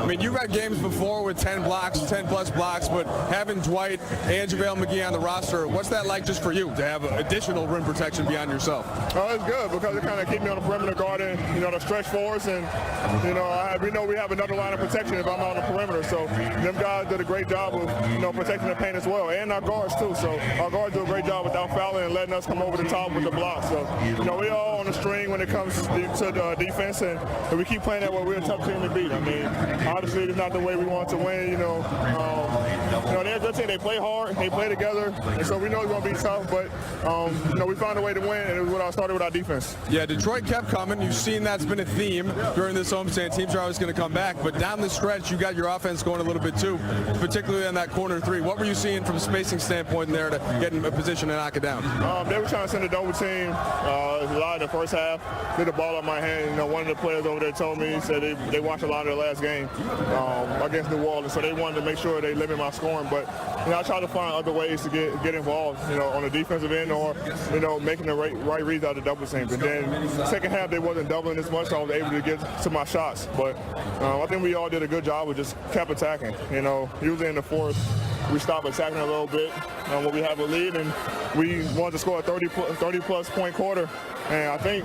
I mean, you've had games before with 10 blocks, 10-plus blocks, but having Dwight and JaVale McGee on the roster, what's that like just for you to have additional rim protection beyond yourself? Oh, it's good because it kind of keeps me on the perimeter guarding, the stretch forwards, and, we know we have another line of protection if I'm out on the perimeter. So them guys did a great job of, protecting the paint as well, and our guards too. So our guards do a great job without fouling and letting us come over the top with the block. So, we all on the string when it comes to the defense, and we keep playing that way. We're a tough team to beat. I mean, obviously it's not the way we want to win. They're a good team. They play hard. They play together, and so we know it's going to be tough. But we found a way to win, and it was what I started with our defense. Yeah, Detroit kept coming. You've seen that's been a theme during this homestand. Teams are always going to come back, but down the stretch, you got your offense going a little bit too, particularly on that corner three. What were you seeing from a spacing standpoint there to get in a position to knock it down? They were trying to send a double team a lot in the first half. Did the ball out my hand. One of the players over there told me, he said they watched a lot of the last game against New Orleans, so they wanted to make sure they limit my scoring. But I try to find other ways to get involved, on the defensive end, or making the right reads out of the double teams. And then second half they wasn't doubling as much, so I was able to get to my shots. But I think we all did a good job of just kept attacking. Usually in the fourth we stopped attacking a little bit when we have a lead, and we wanted to score a 30-plus point quarter. And I think,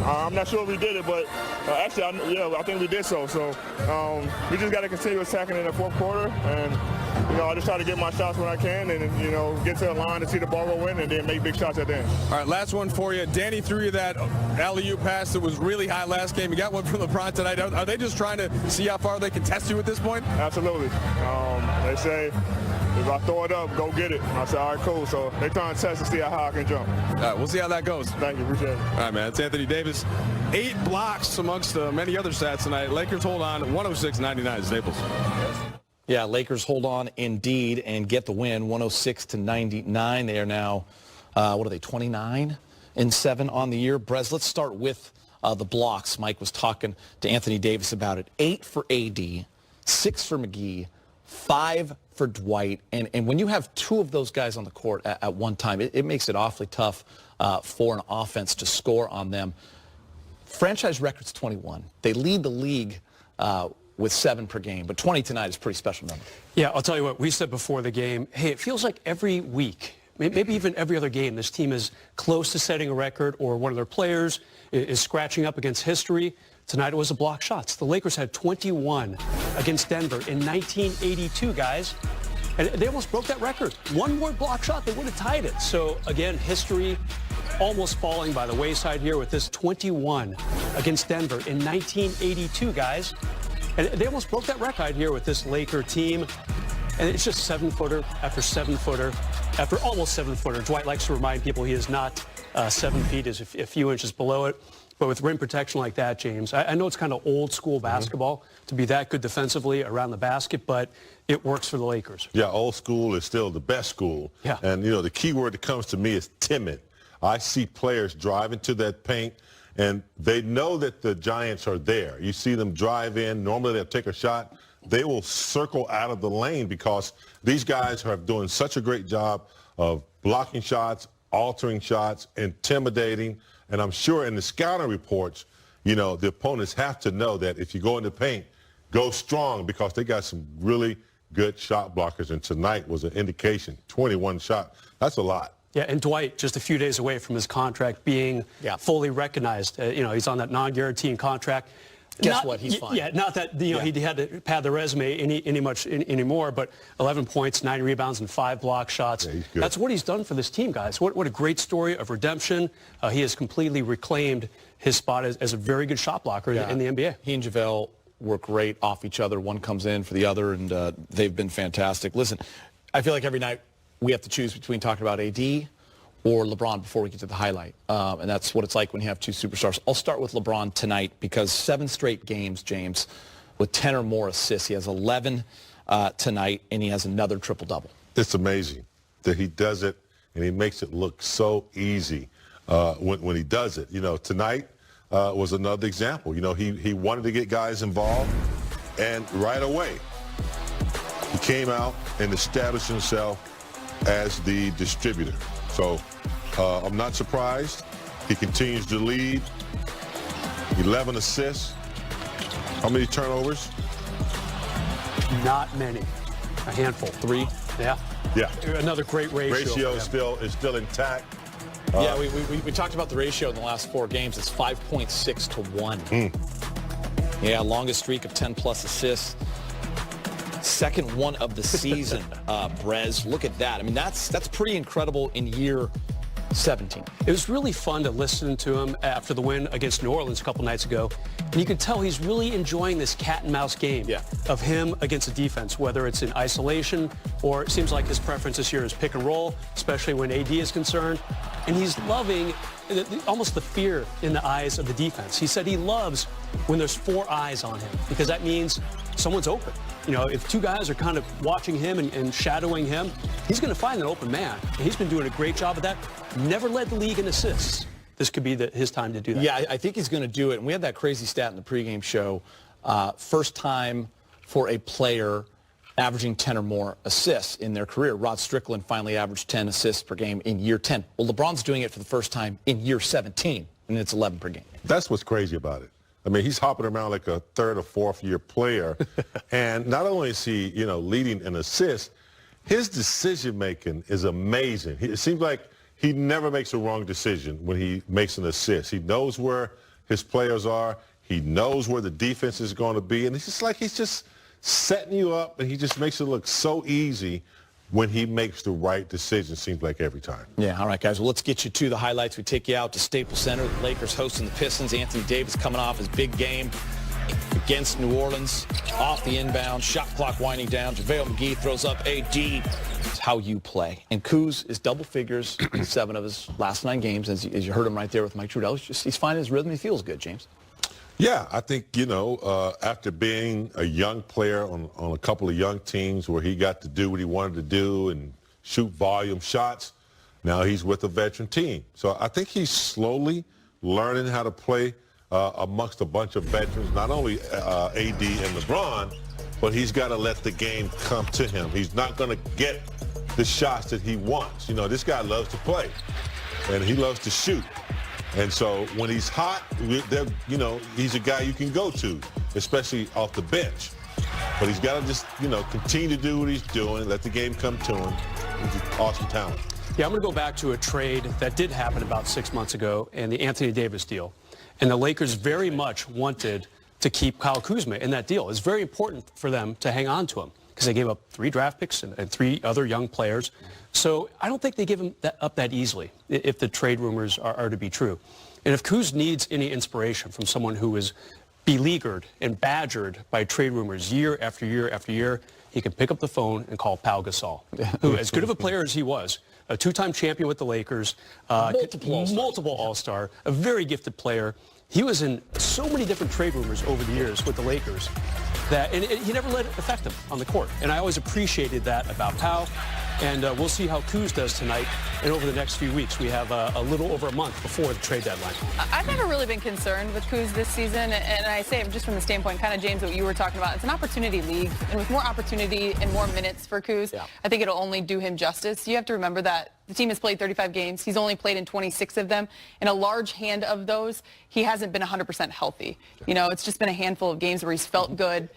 I'm not sure if we did it, but actually, I think we did so. So we just got to continue attacking in the fourth quarter, and I just try to get my shots when I can, and get to the line to see the ball go in, and then make big shots at the end. All right, last one for you. Danny threw you that alley-oop pass that was really high last game. You got one from LeBron tonight. Are they just trying to see how far they can test you at this point? Absolutely. They say, if I throw it up, go get it. I said, all right, cool. So they're trying to test to see how high I can jump. All right, we'll see how that goes. Thank you. Appreciate it. All right, man. It's Anthony Davis. 8 blocks amongst many other stats tonight. Lakers hold on 106-99 Staples. Yeah, Lakers hold on indeed and get the win, 106-99. They are now, 29-7 on the year. Brez, let's start with the blocks. Mike was talking to Anthony Davis about it. 8 for AD, 6 for McGee, 5 for Dwight. And when you have 2 of those guys on the court at one time, it makes it awfully tough for an offense to score on them. Franchise record's 21. They lead the league with 7 per game, but 20 tonight is a pretty special number. Yeah, I'll tell you what, we said before the game, hey, it feels like every week, maybe even every other game, this team is close to setting a record, or one of their players is scratching up against history. Tonight it was the block shots. The Lakers had 21 against Denver in 1982, guys. And they almost broke that record. One more block shot, they would have tied it. So, again, history almost falling by the wayside here with this 21 against Denver in 1982, guys. And they almost broke that record here with this Laker team. And it's just 7-footer after 7-footer after almost 7-footer. Dwight likes to remind people he is not 7 feet, is a few inches below it. But with rim protection like that, James, I know it's kind of old school basketball to be that good defensively around the basket, but it works for the Lakers. Yeah, old school is still the best school. Yeah. And, the key word that comes to me is timid. I see players drive into that paint, and they know that the Giants are there. You see them drive in. Normally they'll take a shot. They will circle out of the lane because these guys are doing such a great job of blocking shots, altering shots, intimidating. And I'm sure in the scouting reports, the opponents have to know that if you go in the paint, go strong, because they got some really good shot blockers. And tonight was an indication, 21 shot. That's a lot. Yeah, and Dwight, just a few days away from his contract being fully recognized. He's on that non-guaranteed contract. Guess what? He's fine. Yeah, not that he had to pad the resume anymore, but 11 points, 9 rebounds, and 5 block shots. Yeah, he's good. That's what he's done for this team, guys. What a great story of redemption. He has completely reclaimed his spot as a very good shot blocker in the NBA. He and JaVale work great off each other. One comes in for the other, and they've been fantastic. Listen, I feel like every night we have to choose between talking about AD or LeBron before we get to the highlight. And that's what it's like when you have 2 superstars. I'll start with LeBron tonight because 7 straight games, James, with 10 or more assists. He has 11 tonight, and he has another triple-double. It's amazing that he does it, and he makes it look so easy when he does it. Tonight was another example. He wanted to get guys involved, and right away he came out and established himself as the distributor. So I'm not surprised. He continues to lead. 11 assists. How many turnovers? Not many. A handful. 3. Yeah. Yeah. Another great ratio. Ratio for is still intact. Yeah, we talked about the ratio in the last 4 games. It's 5.6 to 1. Yeah, longest streak of 10-plus assists. Second one of the season, Brez. Look at that. I mean, that's pretty incredible in year 17. It was really fun to listen to him after the win against New Orleans a couple nights ago. And you can tell he's really enjoying this cat and mouse game of him against the defense, whether it's in isolation or it seems like his preference this year is pick and roll, especially when AD is concerned. And he's loving almost the fear in the eyes of the defense. He said he loves when there's 4 eyes on him because that means someone's open. You know, if 2 guys are kind of watching him and shadowing him, he's going to find an open man. And he's been doing a great job of that. Never led the league in assists. This could be his time to do that. Yeah, I think he's going to do it. And we had that crazy stat in the pregame show. First time for a player averaging 10 or more assists in their career. Rod Strickland finally averaged 10 assists per game in year 10. Well, LeBron's doing it for the first time in year 17, and it's 11 per game. That's what's crazy about it. I mean, he's hopping around like a 3rd or 4th year player. And not only is he, leading in assists, his decision-making is amazing. It seems like he never makes a wrong decision when he makes an assist. He knows where his players are. He knows where the defense is going to be. And it's just like he's just setting you up, and he just makes it look so easy when he makes the right decision, seems like every time. Yeah, all right, guys. Well, let's get you to the highlights. We take you out to Staples Center. The Lakers hosting the Pistons. Anthony Davis coming off his big game against New Orleans. Off the inbound, shot clock winding down. JaVale McGee throws up AD. It's how you play. And Kuz is double figures in 7 of his last 9 games, as you heard him right there with Mike Trudell. He's finding his rhythm. He feels good, James. Yeah, I think, after being a young player on a couple of young teams where he got to do what he wanted to do and shoot volume shots, now he's with a veteran team. So I think he's slowly learning how to play amongst a bunch of veterans, not only AD and LeBron, but he's got to let the game come to him. He's not going to get the shots that he wants. This guy loves to play, and he loves to shoot. And so when he's hot, he's a guy you can go to, especially off the bench. But he's got to just, continue to do what he's doing, let the game come to him. He's an awesome talent. Yeah, I'm going to go back to a trade that did happen about 6 months ago and the Anthony Davis deal. And the Lakers very much wanted to keep Kyle Kuzma in that deal. It's very important for them to hang on to him because they gave up 3 draft picks and 3 other young players. So I don't think they give him up that easily if the trade rumors are to be true. And if Kuz needs any inspiration from someone who is beleaguered and badgered by trade rumors year after year after year, he can pick up the phone and call Pau Gasol, who, as good of a player as he was, a 2-time champion with the Lakers, multiple All-Star, a very gifted player. He was in so many different trade rumors over the years with the Lakers and he never let it affect him on the court. And I always appreciated that about Pau. And we'll see how Kuz does tonight and over the next few weeks. We have a little over a month before the trade deadline. I've never really been concerned with Kuz this season, and I say it just from the standpoint, kind of, James, what you were talking about. It's an opportunity league, and with more opportunity and more minutes for Kuz, I think it'll only do him justice. You have to remember that the team has played 35 games. He's only played in 26 of them. In a large hand of those, he hasn't been 100% healthy. It's just been a handful of games where he's felt good.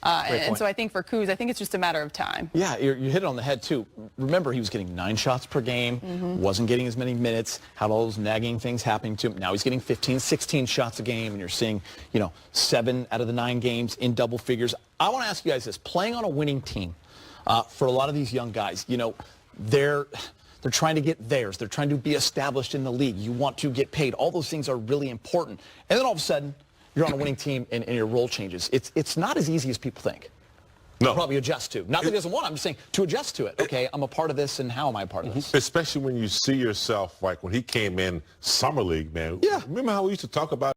And so I think for Kuz, I think it's just a matter of time. Yeah, you hit it on the head, too. Remember, he was getting 9 shots per game, wasn't getting as many minutes, had all those nagging things happening to him. Now he's getting 15, 16 shots a game, and you're seeing, 7 out of the 9 games in double figures. I want to ask you guys this. Playing on a winning team, for a lot of these young guys, they're trying to get theirs. They're trying to be established in the league. You want to get paid. All those things are really important. And then all of a sudden, you're on a winning team and your role changes. It's not as easy as people think. No. To probably adjust to. Not that he doesn't want it. I'm just saying to adjust to it. Okay, I'm a part of this, and how am I a part of this? Especially when you see yourself, like when he came in Summer League, man. Yeah. Remember how we used to talk about